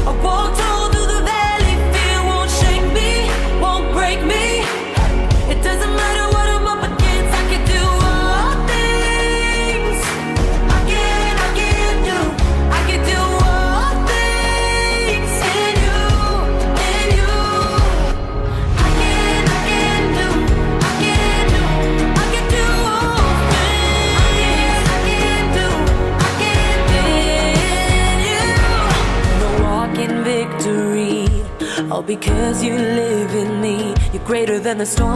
I walked all through the valley, fear won't shake me, won't break me. It doesn't matter what I'm up against, I can do all things. I can do all things in you, in you. I can do all things. I can do in you. No walk in victory, all because you live in me. You're greater than the storm.